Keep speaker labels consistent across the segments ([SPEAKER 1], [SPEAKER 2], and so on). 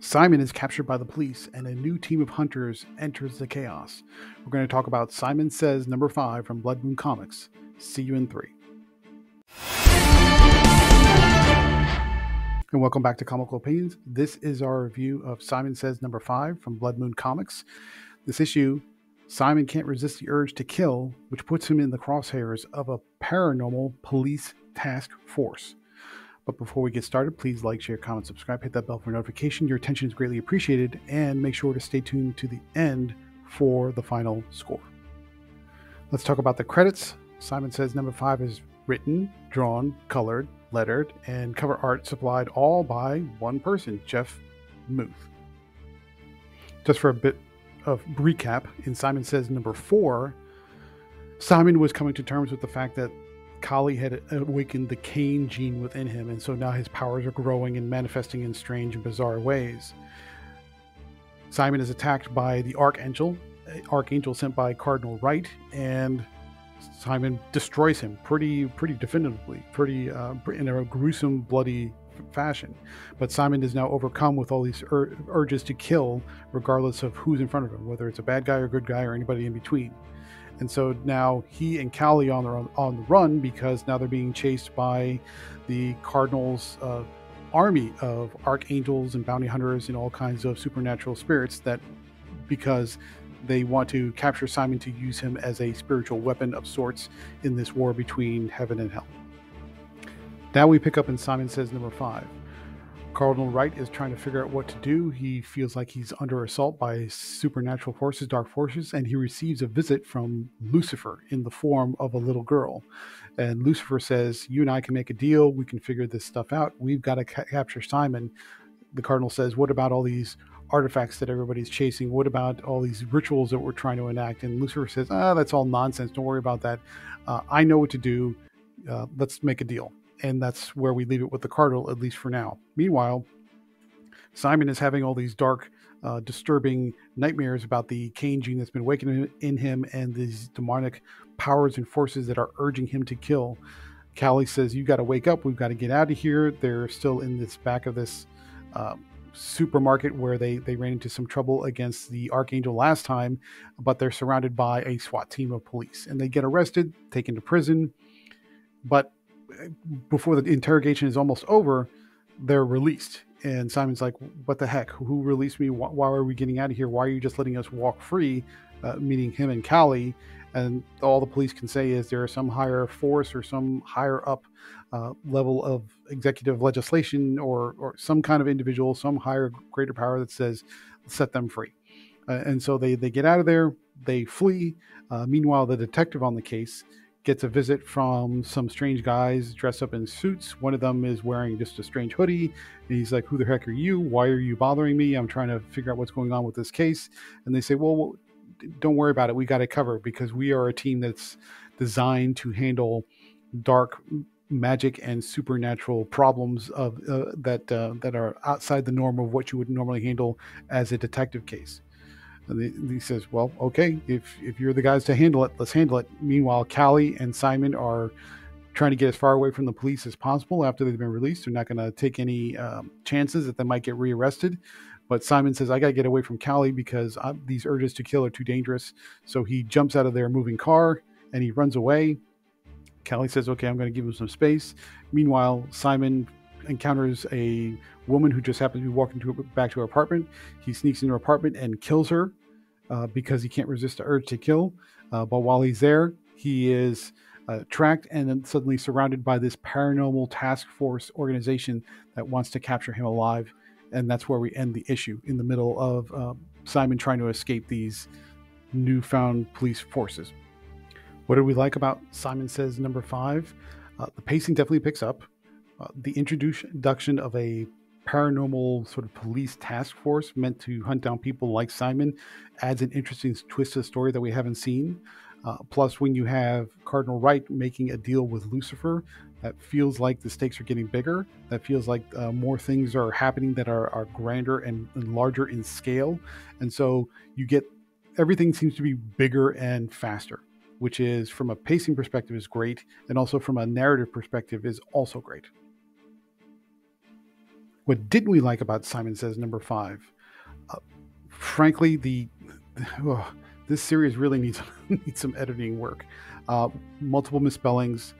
[SPEAKER 1] Symon is captured by the police, and a new team of hunters enters the chaos. We're going to talk about Symon Sayz number 5 from Blood Moon Comics. See you in 3. And welcome back to Comical Opinions. This is our review of Symon Sayz number 5 from Blood Moon Comics. This issue, Symon can't resist the urge to kill, which puts him in the crosshairs of a paranormal police task force. But before we get started, please like, share, comment, subscribe, hit that bell for notification. Your attention is greatly appreciated, and make sure to stay tuned to the end for the final score. Let's talk about the credits. Symon Sayz number 5 is written, drawn, colored, lettered, and cover art supplied all by one person, Jeff Muth. Just for a bit of recap, in Symon Sayz number 4, Symon was coming to terms with the fact that Kali had awakened the Cain gene within him, and so now his powers are growing and manifesting in strange and bizarre ways. Symon is attacked by the Archangel sent by Cardinal Reight, and Symon destroys him pretty definitively, in a gruesome, bloody fashion. But Symon is now overcome with all these urges to kill, regardless of who's in front of him, whether it's a bad guy or good guy or anybody in between. And so now he and Kali on the run, because now they're being chased by the Cardinal's army of archangels and bounty hunters and all kinds of supernatural spirits, because they want to capture Symon to use him as a spiritual weapon of sorts in this war between heaven and hell. Now we pick up in Symon Sayz number 5. Cardinal Reight is trying to figure out what to do. He feels like he's under assault by supernatural forces, dark forces, and he receives a visit from Lucifer in the form of a little girl. And Lucifer says, "You and I can make a deal. We can figure this stuff out. We've got to capture Symon." The Cardinal says, "What about all these artifacts that everybody's chasing? What about all these rituals that we're trying to enact?" And Lucifer says, "That's all nonsense. Don't worry about that. I know what to do. Let's make a deal." And that's where we leave it with the Cardinal, at least for now. Meanwhile, Symon is having all these dark, disturbing nightmares about the Cain gene that's been awakened in him, and these demonic powers and forces that are urging him to kill. Kali says, "You got to wake up. We've got to get out of here." They're still in this back of this supermarket where they ran into some trouble against the Archangel last time, but they're surrounded by a SWAT team of police, and they get arrested, taken to prison. But before the interrogation is almost over, they're released. And Symon's like, "What the heck? Who released me? Why are we getting out of here? Why are you just letting us walk free?" Meaning him and Kali. And all the police can say is there is some higher force or some higher up level of executive legislation or some kind of individual, some higher, greater power that says, set them free. And so they get out of there, they flee. Meanwhile, the detective on the case gets a visit from some strange guys dressed up in suits. One of them is wearing just a strange hoodie. And he's like, "Who the heck are you? Why are you bothering me? I'm trying to figure out what's going on with this case." And they say, "Well, don't worry about it. We got it covered because we are a team that's designed to handle dark magic and supernatural problems of that are outside the norm of what you would normally handle as a detective case." And he says, "Well, okay, if you're the guys to handle it, let's handle it." Meanwhile, Kali and Symon are trying to get as far away from the police as possible after they've been released. They're not going to take any chances that they might get rearrested. But Symon says, "I got to get away from Kali because these urges to kill are too dangerous." So he jumps out of their moving car and he runs away. Kali says, "Okay, I'm going to give him some space." Meanwhile, Symon encounters a woman who just happens to be walking back to her apartment. He sneaks into her apartment and kills her because he can't resist the urge to kill. But while he's there, he is tracked and then suddenly surrounded by this paranormal task force organization that wants to capture him alive. And that's where we end the issue, in the middle of Symon trying to escape these newfound police forces. What do we like about Symon Sayz number 5? The pacing definitely picks up. The introduction of a paranormal sort of police task force meant to hunt down people like Symon adds an interesting twist to the story that we haven't seen. Plus, when you have Cardinal Reight making a deal with Lucifer, that feels like the stakes are getting bigger. That feels like more things are happening that are grander and larger in scale. And so you get, everything seems to be bigger and faster, which is, from a pacing perspective, is great. And also from a narrative perspective is also great. What didn't we like about Symon Sayz #5? Frankly, this series really needs needs some editing work. Multiple misspellings.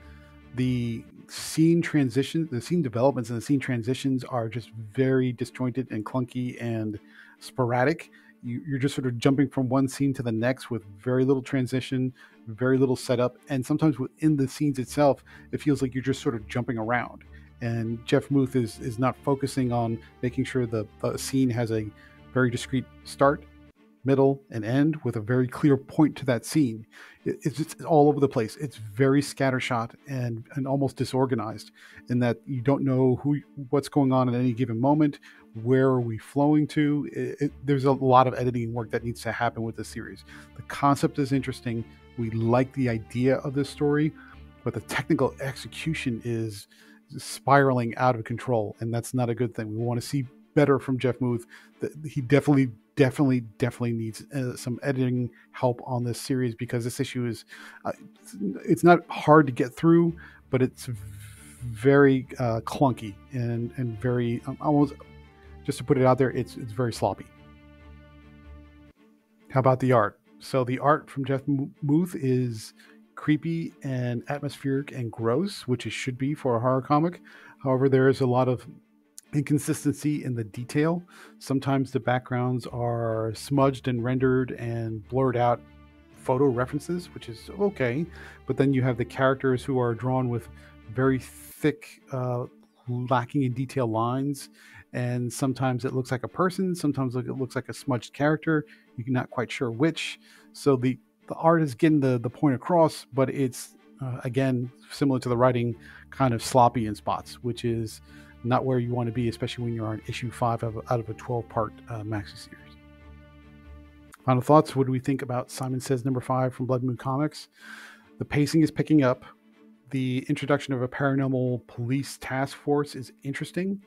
[SPEAKER 1] The scene developments and the scene transitions are just very disjointed and clunky and sporadic. You're just sort of jumping from one scene to the next with very little transition, very little setup, and sometimes within the scenes itself, it feels like you're just sort of jumping around. And Jeff Muth is not focusing on making sure the scene has a very discrete start, middle, and end with a very clear point to that scene. It's just all over the place. It's very scattershot and almost disorganized in that you don't know what's going on at any given moment. Where are we flowing to? There's a lot of editing work that needs to happen with this series. The concept is interesting. We like the idea of this story, but the technical execution is spiraling out of control, and that's not a good thing. We want to see better from Jeff Muth. He definitely needs some editing help on this series, because this issue is it's not hard to get through, but it's very clunky and very almost, just to put it out there, it's very sloppy. How about the art? So the art from Jeff Muth is creepy and atmospheric and gross, which it should be for a horror comic. However, there is a lot of inconsistency in the detail. Sometimes the backgrounds are smudged and rendered and blurred out photo references, which is okay. But then you have the characters who are drawn with very thick, lacking in detail lines. And sometimes it looks like a person, sometimes it looks like a smudged character. You're not quite sure which. So the art is getting the point across, but it's, again, similar to the writing, kind of sloppy in spots, which is not where you want to be, especially when you're on issue 5 out of a 12-part maxi series. Final thoughts. What do we think about Symon Sayz #5 from Blood Moon Comics? The pacing is picking up. The introduction of a paranormal police task force is interesting.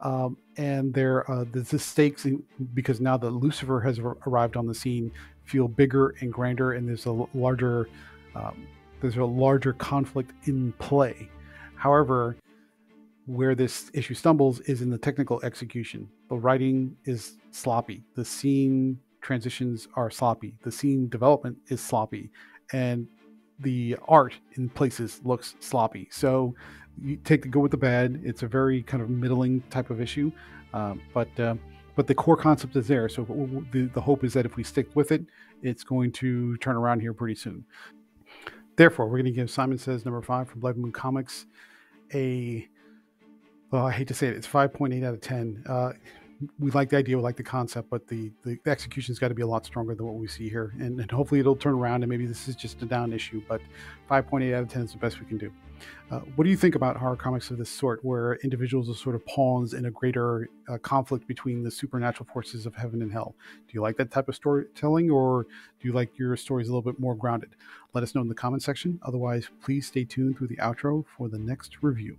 [SPEAKER 1] And the stakes, because now that Lucifer has arrived on the scene, feel bigger and grander, and there's a larger conflict in play. However, where this issue stumbles is in the technical execution. The writing is sloppy. The scene transitions are sloppy. The scene development is sloppy, and the art in places looks sloppy. So you take the good with the bad. It's a very kind of middling type of issue, but the core concept is there. So the hope is that if we stick with it, it's going to turn around here pretty soon. Therefore, we're going to give Symon Sayz #5 from Blood Moon Comics I hate to say it, it's 5.8 out of 10. We like the idea, we like the concept, but the execution's got to be a lot stronger than what we see here. And hopefully it'll turn around, and maybe this is just a down issue, but 5.8 out of 10 is the best we can do. What do you think about horror comics of this sort, where individuals are sort of pawns in a greater conflict between the supernatural forces of heaven and hell? Do you like that type of storytelling, or do you like your stories a little bit more grounded? Let us know in the comment section. Otherwise, please stay tuned through the outro for the next review.